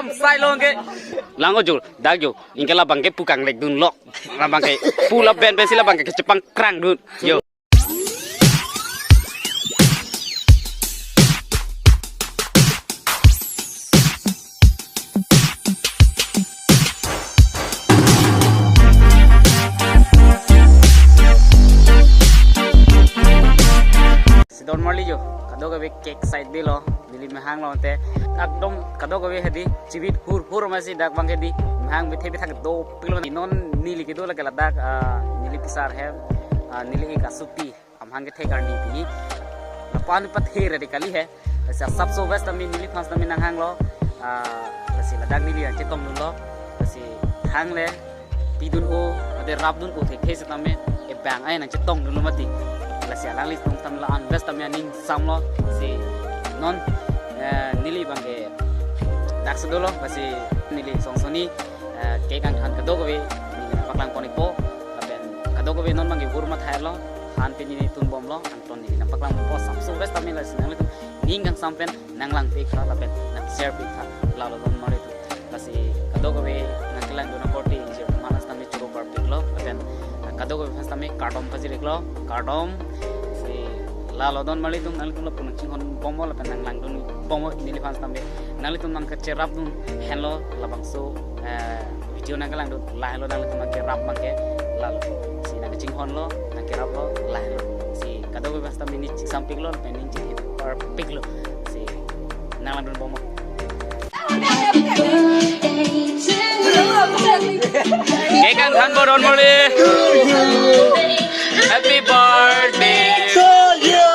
lam sai long ke lango jul dag jo ingke labang ke pukang lek dun lok labang ke pula ben ben sila bang ke cepang krang dun yo Don Marley jo kado gawe cake side di lo dili mahang lo te akdom kado gawe hadi cibit hur masih dak bangke di mahang bethe betha do pilo non nili ke do la kala dak nili pisar hai nili ka supi amhang ke the karni pi pan pat he re kali hai ऐसा सबसे बेस्ट तमी nili phans tami nang hang lo lasi ladak nili an chetom dun lo lasi hang le pidun o ade rap dun o the se tame e bang ai nang chetong dun lo mati lasi alang lis tung tam la an best tami aning sam lo si non nili bangke dak sedolo lasi nili songsoni ke kang han kado gowe paklang konik po aben kado gowe non bangke hurma thai lo han pe ni tun bom lo anton ni paklang po सबसे बेस्ट तमी lasi nang litum ning kang sampen nang lang pe kha lapen nang share pe kha lalo don mari tu lasi kado gowe nang kilang dona korti je manas tami churo par pe lo aben kado gowe fans tami kardom phaji reklo kardom si lalo don mari tum nang litum lo punang chingon bomo lapen nang lang dun bomo nili fans tami nang litum nang kache rap dun henlo labang so video nang kilang dun la lo nang litum nang ke rap bangke lalo si nang chingon lo nang ke rap lo la lo si kado gowe fans tami ni samping lo pening ji par pik lo si nang lang dun bomo Kekan kan boron muli Happy birthday to you.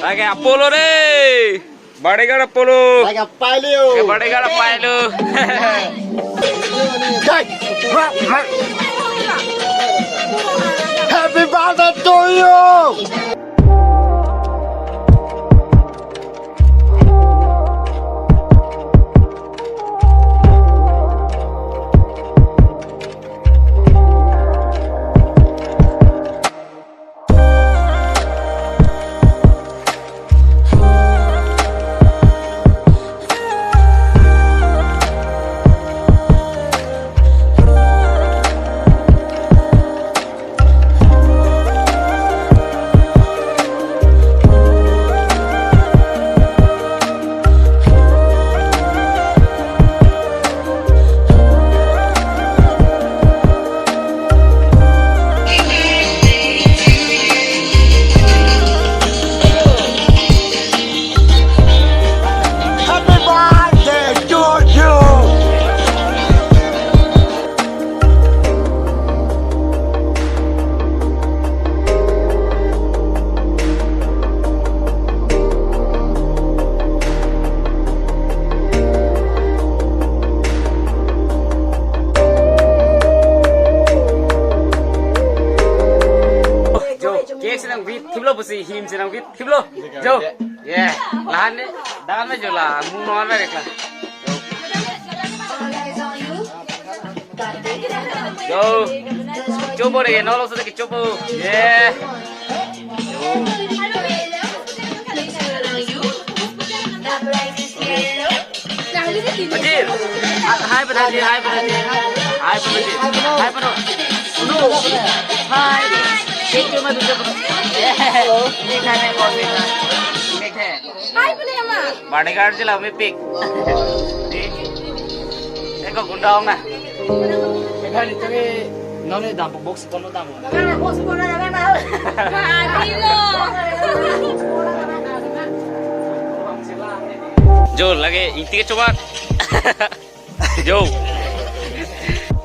Lagi Apollo deh Bodyguard Apollo Like a palio. Bodyguard Apollo Happy birthday to you. Thiblo busi him senang wit thiblo jo yeah lahan ne dagan me jo la mu non me rekla jo coba deh nolong sedikit coba yeah Bajir hai bajir hai bajir hai bajir hai bajir no hai Cake cuma tu je. Ini kan yang kau bela. Cake है. Hai boleh ama. Bodyguard je lah, मैं pick. Eko gunda hong na. Eko ni tu ke none dampuk box kono dampuk. Jangan box kono jangan tahu. Mati lo. Jo lagi inti ke coba. Jo.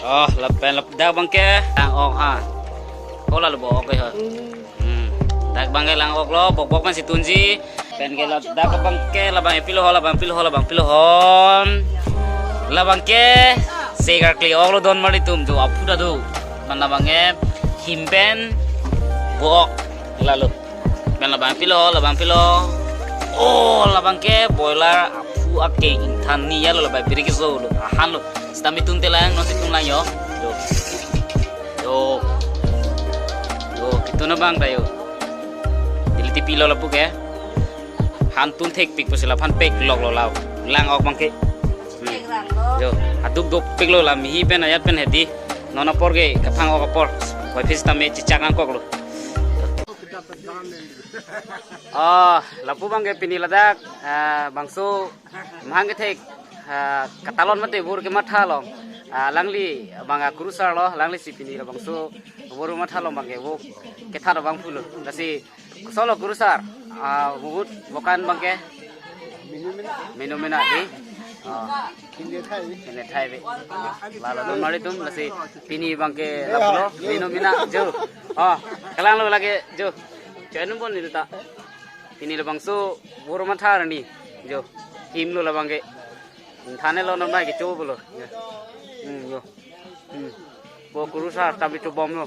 Oh lepen dah bangke. Oh ha. Kau lalu bawa ke ha. Dak bangke lang ok lo, bok man si tunji. Pen ke dak bangke la bang pilo hon. La bangke segar kli ok lo don mari tum jo apu da do. Manda bangke himpen bok lalu. Pen la bang pilo. Oh la bangke boiler apu ake intan ni ya lo bang biri ke zo lo. Han lo. Stami tunte lang no si tung lang yo. Yo. Gitu na bang tayo. Diliti pilo la puke. tun thek pik pusila phan pek lok lo lao lang ok bangke jo aduk dop pek lo la mi hi pen ayat pen hedi nona porge kaphang ok por koi phis ta me chichak ang kok lo lapu bangke pini ladak bangsu mahang ke thek katalon mate bur ke matha lo langli banga kurusar lo langli sipini lo bangsu buru matha lo bangke wo ke thar bang fulo dasi solo kurusar bugut bukan bangke minumina di ini thai be lalu tu mari tum nasi pini bangke laplo minumina jo kalang lo lagi jo jangan pun itu tak pini lo bangsu buru matha ni jo im lo la bangke thane lo nomai ke coba lo yo bo kurusar tapi coba lo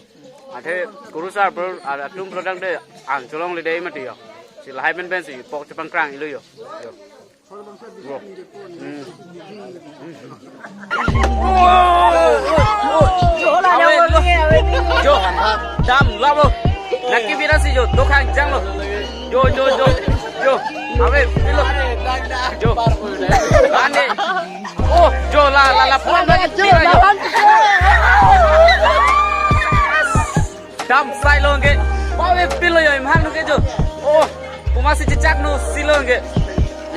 ada kurusar ber ada tum produk deh colong lidai mati ya silahai ben ben sih pok cepang kerang itu yo jo dam labo laki bira sih jo dokang jang lo jo awe pilo jo ane jo la puan lagi bira jo dam sai lo nge awe pilo yo imhang nu ke jo masih cicak nu silo nge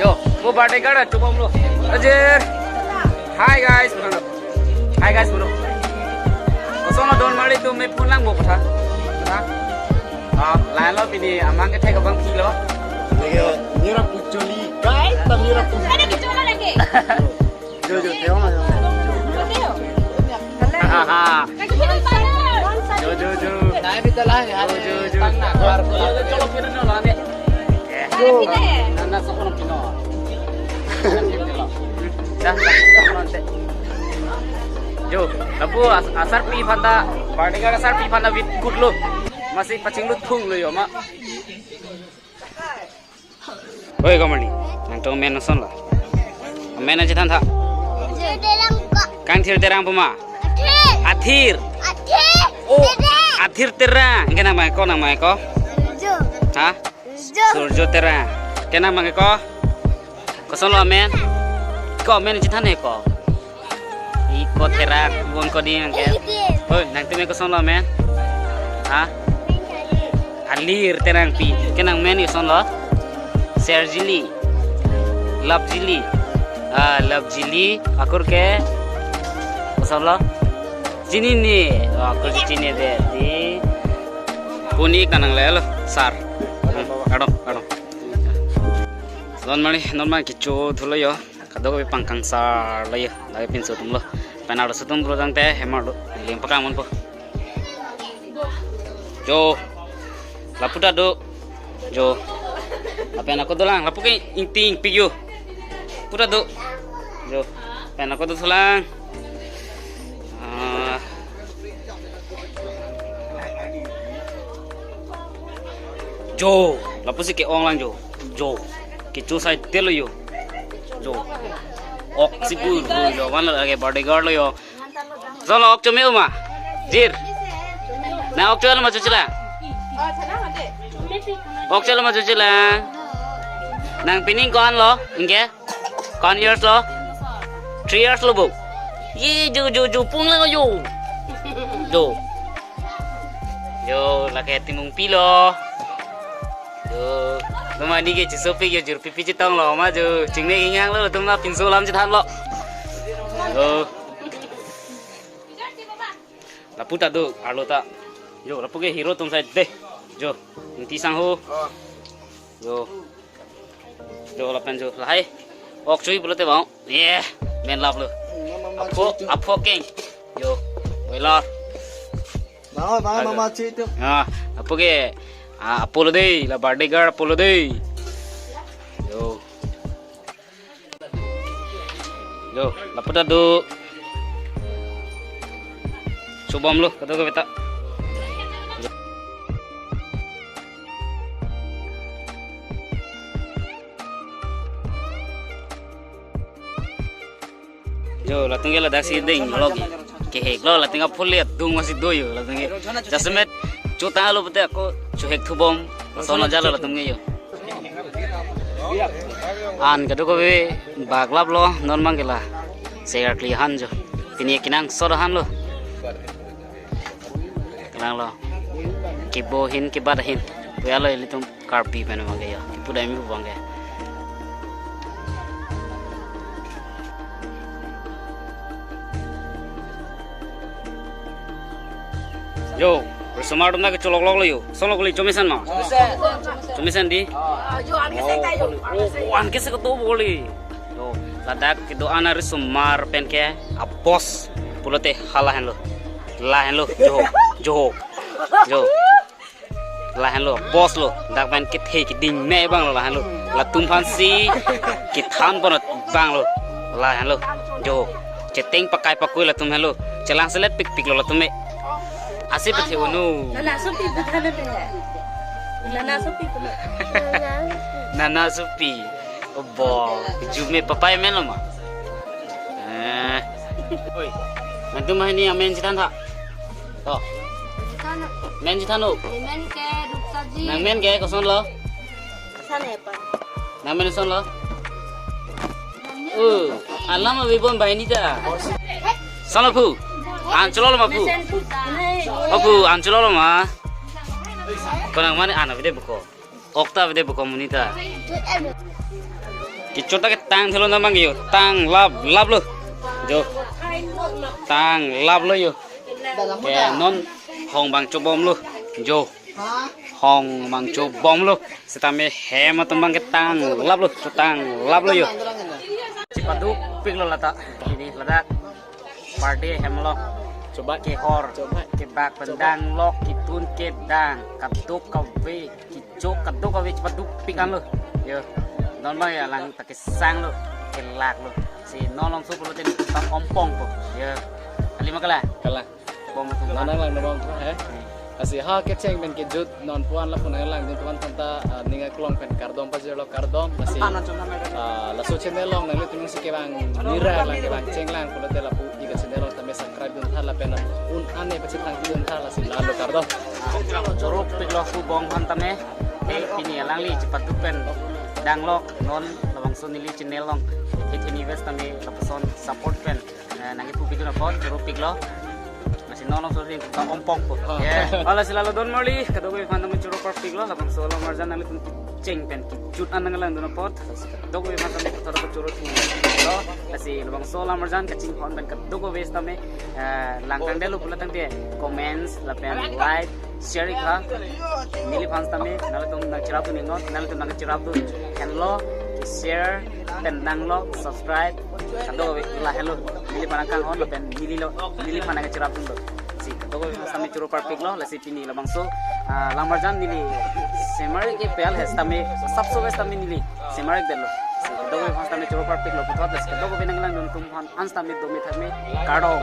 yo वो बर्थडे कर चुका हम लोग Ajay hi guys bro कसोना दोन मारी तो मैं पुन लांग बोक था लाइन लो पिनी अमांग के थे का बंग P low Mira pucholi, guys, mira pucholi. Ada kecola lagi. Jo, teo na. Jo. Naik kita lah, ada Jo. tanah keluar. Cholo pina no lane. Nana sokono pino. Jo, lapu asar pi phanda party ka asar pi phanda with good lo. Masih pacing lu thung lo yo ma. Oi kamani, nang to men son la. Men aja than tha. Kang thir terang puma. Athir. Oh, athir terang. Kenang mai ko? Ha? Surjo terang. Kenang mai ko? Koson lo men. Ko men aja than he ko. Iko terak bon ko di nang ke. Oi, nang tume koson lo men. Ha? Alir terang pi. Kenang men koson lo. Serjili, love jili, akur ke, masalah, jini ni, akur jini deh, di, puni kanang lelo, sar, adong, normal kicu dulu yo, kadang kau pangkang sar lah ya, lagi pinsu tumlo, penado sutum produk teh, hemar limpa kaman po, jo, laputa do, jo. Apa yang aku tulang, lapu ke inting piyu, pura do, jo, apa yang aku tulang, jo, lapu sih ke orang jo, kicu saya telo yo, jo, ok sibur, jo, mana lagi bodyguard lo yo, soal ok cuma uma, jir, nah ok cuma macam cila, ok cuma macam cila. Nang pining kon lo, inge? Kon years lo? 3 years lo bu? Ye, jo, pung lang yo. Jo, laki timung pilo. Jo, mama ni ke cisopi yo jur pipi citong lo, ma jo, cingne ingang lo, tum na pinso lam citan lo. Jo. Lapu ta do, alo ta. Jo, lapu ke hero tum sai de. Jo, inti sang ho. Jo lapan jo lahai ok chui bolote bang yeah men lap lo apo king yo wela Mama cuy tu. apo ke apolo dei la bodyguard apolo dei yo laputa do subam lo kata ko beta yo la tinggal ada si ding lagi ke lo la tinggal full lihat dung masih doyo la tinggal jasmet cuta lo bete aku cuhek thubom sono jala la tinggal yo an kado ko be baglap lo non mangela segar kli han jo tini kinang sor han lo kinang lo kibo hin kibada hin lo elitum karpi pen mangge ya kipuda mi bangge yo bersama dong nak colok lok lo yo solo kali comisan ma comisan di wan kese ketu boli yo ladak kido anar sumar pen ke apos pulote halahan lo lahan lo jo lahan lo bos lo dak pen kit he kiding me bang lo lahan lo la tumpan si kithan ponot bang lo lahan lo jo ceteng pakai pakui la tum halo celang selet pik pik lo la tume asip pati unu Nana supi bukan ada. Nana supi pula. nana supi obo jume papai men lo ma oi nanti mah ini amen citan tak oh Sana. men citan lo Men ke rupsaji. nang men ke koson lo Sana apa? nang men son lo alam lebih pun bayi ni dah sana pu ancol lo ma pu Abu ancol lo ma konang mana anak video buko okta video buko munita kicota ke tang thelo namang yo tang lab lo jo tang lab lo yo ke non hong bang chobom lo jo hong bang chobom lo setame hema tembang ke tang lab lo yo cipadu pik lo lata ini ladak party hemlo coba ke hor ke bak pendang lok kitun ke dang katuk kawe kicok katuk kawe cepat dupikan lo yo non bang ya lang tak sang lo kelak lo si nolong su perlu tadi tak ompong ko yo lima kala bom tu Nana lang namang ko he. Kasi ha keceng ben ke jut non puan la pun lang din tuan tanta ninga klong pen kardom pa jelo kardom kasi la so chenelong nang litu si ke bang nira lang ke bang ceng lang kulo te la pu iga chenelong tame subscribe dun thala pen un ane pa citang dun thala si lalo kardom jorok piklo ku bong hantame pini lang li cepat dupen dang lok non lawang so nili channel long hitini west tame lapason support pen nangi pu piklo pot jorok piklo masih nolong so ring ka ompong po ala sila lo don mali kado ko fanda mo jorok par piklo labang solo marjan nang litun ceng pen jut an nang lang don pot kado ko fanda mo thoro ko jorok lo kasi labang solo marjan kacing hon pen kado ko west tame langkang delu pulatang dia comments lapen like share ka mili fans tame nalatung nang cirap tu ningot nalatung nang cirap tu hello share tendang lo subscribe kado la hello mili panangkang hon lapen mili panang cirap tu si kado tame curu parpik lo lasi pini labang so lamarjan mili semari ke pel has tame sabso wes tame mili semari delo kado fans tame curu parpik lo putot kado pinang lang don tum ans tame do me thame kado